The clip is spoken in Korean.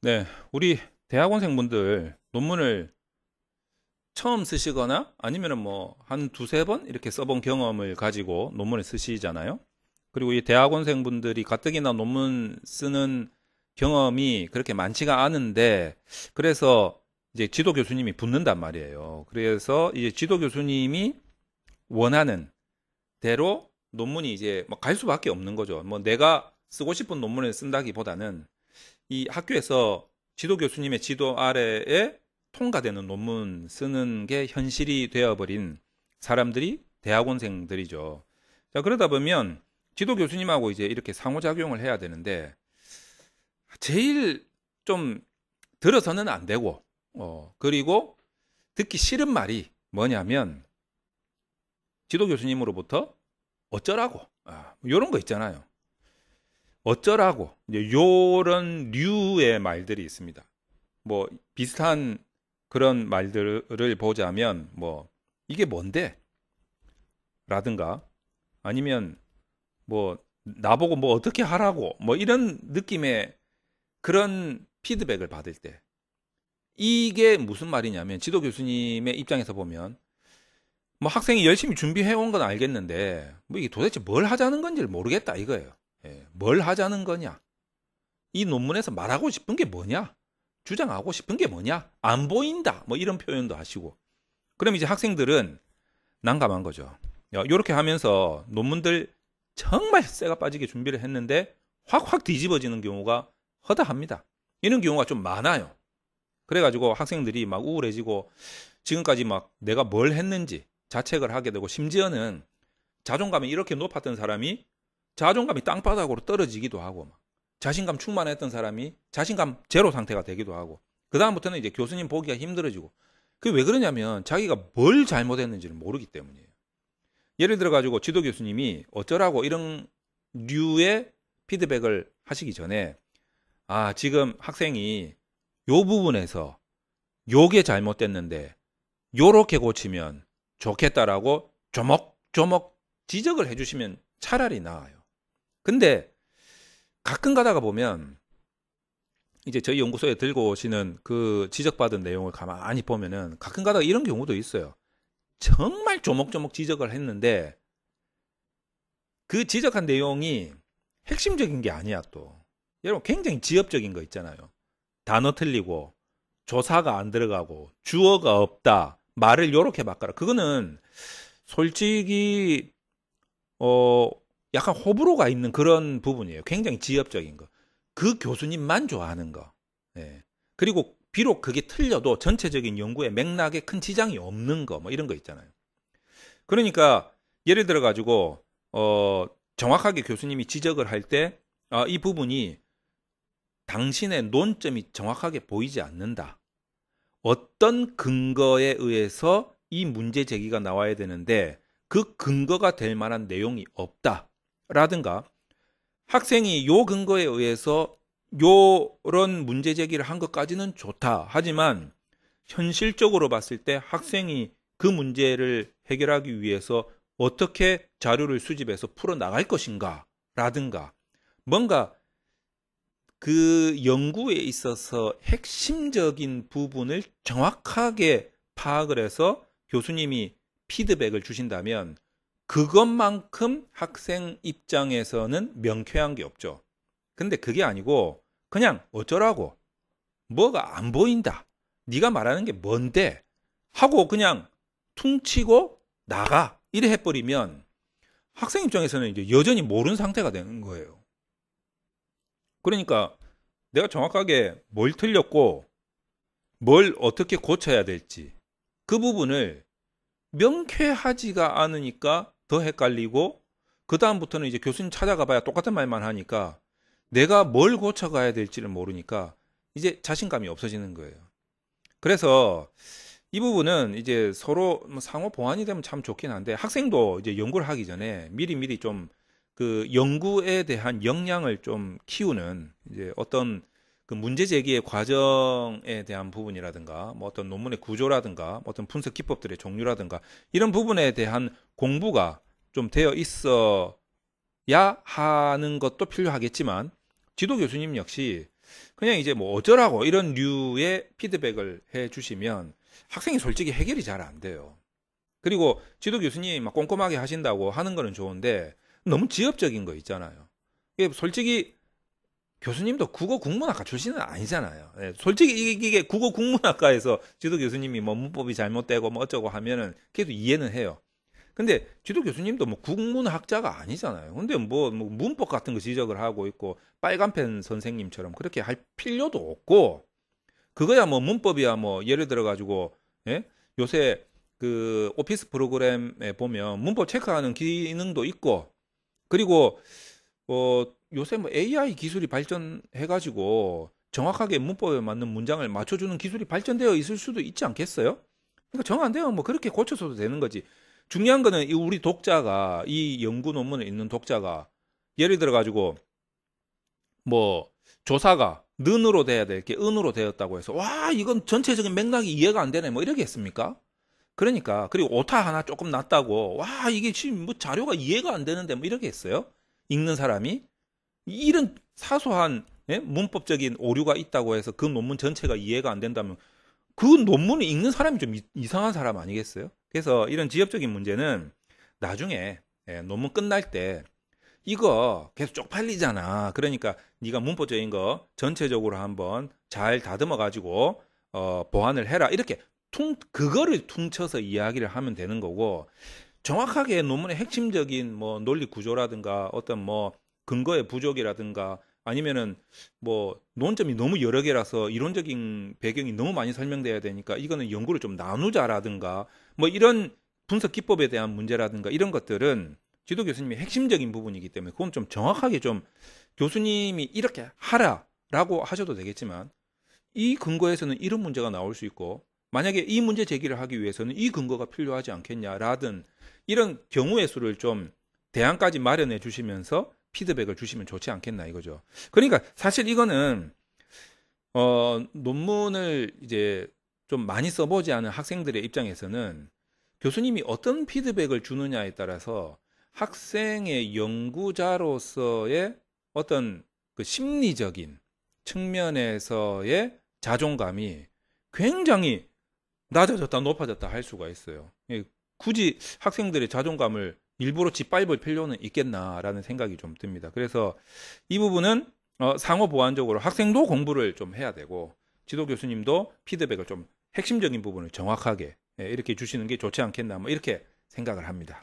네, 우리 대학원생분들 논문을 처음 쓰시거나 아니면은 뭐 한 두세 번 이렇게 써본 경험을 가지고 논문을 쓰시잖아요. 그리고 이 대학원생분들이 가뜩이나 논문 쓰는 경험이 그렇게 많지가 않은데 그래서 이제 지도 교수님이 붙는단 말이에요. 그래서 이제 지도 교수님이 원하는 대로 논문이 이제 갈 수밖에 없는 거죠. 뭐 내가 쓰고 싶은 논문을 쓴다기보다는 이 학교에서 지도 교수님의 지도 아래에 통과되는 논문 쓰는 게 현실이 되어버린 사람들이 대학원생들이죠. 자, 그러다 보면 지도 교수님하고 이제 이렇게 상호작용을 해야 되는데 제일 좀 들어서는 안 되고, 그리고 듣기 싫은 말이 뭐냐면 지도 교수님으로부터 어쩌라고, 이런 거 있잖아요. 어쩌라고, 이제 요런 류의 말들이 있습니다. 뭐 비슷한 그런 말들을 보자면 뭐 이게 뭔데? 라든가 아니면 뭐 나보고 뭐 어떻게 하라고 뭐 이런 느낌의 그런 피드백을 받을 때 이게 무슨 말이냐면 지도 교수님의 입장에서 보면 뭐 학생이 열심히 준비해 온 건 알겠는데 뭐 이게 도대체 뭘 하자는 건지를 모르겠다 이거예요. 예, 뭘 하자는 거냐? 이 논문에서 말하고 싶은 게 뭐냐? 주장하고 싶은 게 뭐냐? 안 보인다. 뭐 이런 표현도 하시고. 그럼 이제 학생들은 난감한 거죠. 이렇게 하면서 논문들 정말 쇠가 빠지게 준비를 했는데 확확 뒤집어지는 경우가 허다합니다. 이런 경우가 좀 많아요. 그래가지고 학생들이 막 우울해지고 지금까지 막 내가 뭘 했는지 자책을 하게 되고 심지어는 자존감이 이렇게 높았던 사람이 자존감이 땅바닥으로 떨어지기도 하고 막 자신감 충만했던 사람이 자신감 제로 상태가 되기도 하고 그 다음부터는 이제 교수님 보기가 힘들어지고 그게 왜 그러냐면 자기가 뭘 잘못했는지를 모르기 때문이에요. 예를 들어 가지고 지도 교수님이 어쩌라고 이런 류의 피드백을 하시기 전에 지금 학생이 요 부분에서 요게 잘못됐는데 요렇게 고치면 좋겠다라고 조목조목 지적을 해주시면 차라리 나아요. 근데 가끔 가다가 보면 이제 저희 연구소에 들고 오시는 그 지적받은 내용을 가만히 보면은 가끔 가다가 이런 경우도 있어요. 정말 조목조목 지적을 했는데 그 지적한 내용이 핵심적인 게 아니야 또. 여러분 굉장히 지엽적인 거 있잖아요. 단어 틀리고 조사가 안 들어가고 주어가 없다. 말을 요렇게 바꿔라. 그거는 솔직히 어 약간 호불호가 있는 그런 부분이에요. 굉장히 지엽적인 거. 그 교수님만 좋아하는 거. 예. 그리고 비록 그게 틀려도 전체적인 연구의 맥락에 큰 지장이 없는 거, 뭐 이런 거 있잖아요. 그러니까 예를 들어 가지고 정확하게 교수님이 지적을 할 때 이 부분이 당신의 논점이 정확하게 보이지 않는다. 어떤 근거에 의해서 이 문제 제기가 나와야 되는데 그 근거가 될 만한 내용이 없다. 라든가 학생이 요 근거에 의해서 요런 문제 제기를 한 것까지는 좋다. 하지만 현실적으로 봤을 때 학생이 그 문제를 해결하기 위해서 어떻게 자료를 수집해서 풀어 나갈 것인가 라든가 뭔가 그 연구에 있어서 핵심적인 부분을 정확하게 파악을 해서 교수님이 피드백을 주신다면 그것만큼 학생 입장에서는 명쾌한 게 없죠. 근데 그게 아니고 그냥 어쩌라고 뭐가 안 보인다. 네가 말하는 게 뭔데? 하고 그냥 퉁치고 나가. 이래 해버리면 학생 입장에서는 이제 여전히 모르는 상태가 되는 거예요. 그러니까 내가 정확하게 뭘 틀렸고 뭘 어떻게 고쳐야 될지 그 부분을 명쾌하지가 않으니까 더 헷갈리고 그 다음부터는 이제 교수님 찾아가 봐야 똑같은 말만 하니까 내가 뭘 고쳐가야 될지를 모르니까 이제 자신감이 없어지는 거예요. 그래서 이 부분은 이제 서로 상호 보완이 되면 참 좋긴 한데 학생도 이제 연구를 하기 전에 미리 좀 그 연구에 대한 역량을 좀 키우는 이제 어떤 그 문제 제기의 과정에 대한 부분이라든가 뭐 어떤 논문의 구조라든가 뭐 어떤 분석 기법들의 종류라든가 이런 부분에 대한 공부가 좀 되어 있어야 하는 것도 필요하겠지만 지도 교수님 역시 그냥 이제 뭐 어쩌라고 이런 류의 피드백을 해 주시면 학생이 솔직히 해결이 잘 안 돼요. 그리고 지도 교수님이 막 꼼꼼하게 하신다고 하는 거는 좋은데 너무 지엽적인 거 있잖아요. 이게 솔직히 교수님도 국어 국문학과 출신은 아니잖아요. 예, 솔직히 이게 국어 국문학과에서 지도 교수님이 뭐 문법이 잘못되고 뭐 어쩌고 하면은 그래도 이해는 해요. 근데 지도 교수님도 뭐 국문학자가 아니잖아요. 근데 뭐 문법 같은 거 지적을 하고 있고 빨간펜 선생님처럼 그렇게 할 필요도 없고 그거야 뭐 문법이야 뭐 예를 들어 가지고 예? 요새 그 오피스 프로그램에 보면 문법 체크하는 기능도 있고 그리고 요새 뭐 AI 기술이 발전해 가지고 정확하게 문법에 맞는 문장을 맞춰주는 기술이 발전되어 있을 수도 있지 않겠어요? 그러니까 정 안 되면 뭐 그렇게 고쳐서도 되는 거지. 중요한 거는 이 우리 독자가 이 연구 논문을 읽는 독자가 예를 들어 가지고 뭐 조사가 는으로 돼야 될 게 은으로 되었다고 해서 와 이건 전체적인 맥락이 이해가 안 되네 뭐 이러겠습니까? 그러니까 그리고 오타 하나 조금 났다고 와 이게 지금 뭐 자료가 이해가 안 되는데 뭐 이러겠어요? 읽는 사람이 이런 사소한 예? 문법적인 오류가 있다고 해서 그 논문 전체가 이해가 안 된다면 그 논문을 읽는 사람이 좀 이상한 사람 아니겠어요? 그래서 이런 지엽적인 문제는 나중에 예, 논문 끝날 때 이거 계속 쪽팔리잖아. 그러니까 네가 문법적인 거 전체적으로 한번 잘 다듬어 가지고 보완을 해라. 이렇게 그거를 퉁쳐서 이야기를 하면 되는 거고 정확하게 논문의 핵심적인 뭐 논리 구조라든가 어떤 뭐 근거의 부족이라든가 아니면은 뭐 논점이 너무 여러 개라서 이론적인 배경이 너무 많이 설명돼야 되니까 이거는 연구를 좀 나누자라든가 뭐 이런 분석 기법에 대한 문제라든가 이런 것들은 지도 교수님이 핵심적인 부분이기 때문에 그건 좀 정확하게 좀 교수님이 이렇게 하라라고 하셔도 되겠지만 이 근거에서는 이런 문제가 나올 수 있고 만약에 이 문제 제기를 하기 위해서는 이 근거가 필요하지 않겠냐라든 이런 경우의 수를 좀 대안까지 마련해 주시면서 피드백을 주시면 좋지 않겠나 이거죠. 그러니까 사실 이거는 논문을 이제 좀 많이 써보지 않은 학생들의 입장에서는 교수님이 어떤 피드백을 주느냐에 따라서 학생의 연구자로서의 어떤 그 심리적인 측면에서의 자존감이 굉장히 낮아졌다 높아졌다 할 수가 있어요. 굳이 학생들의 자존감을 일부러 짓밟을 필요는 있겠나라는 생각이 좀 듭니다. 그래서 이 부분은 상호 보완적으로 학생도 공부를 좀 해야 되고 지도 교수님도 피드백을 좀 핵심적인 부분을 정확하게 이렇게 주시는 게 좋지 않겠나 뭐 이렇게 생각을 합니다.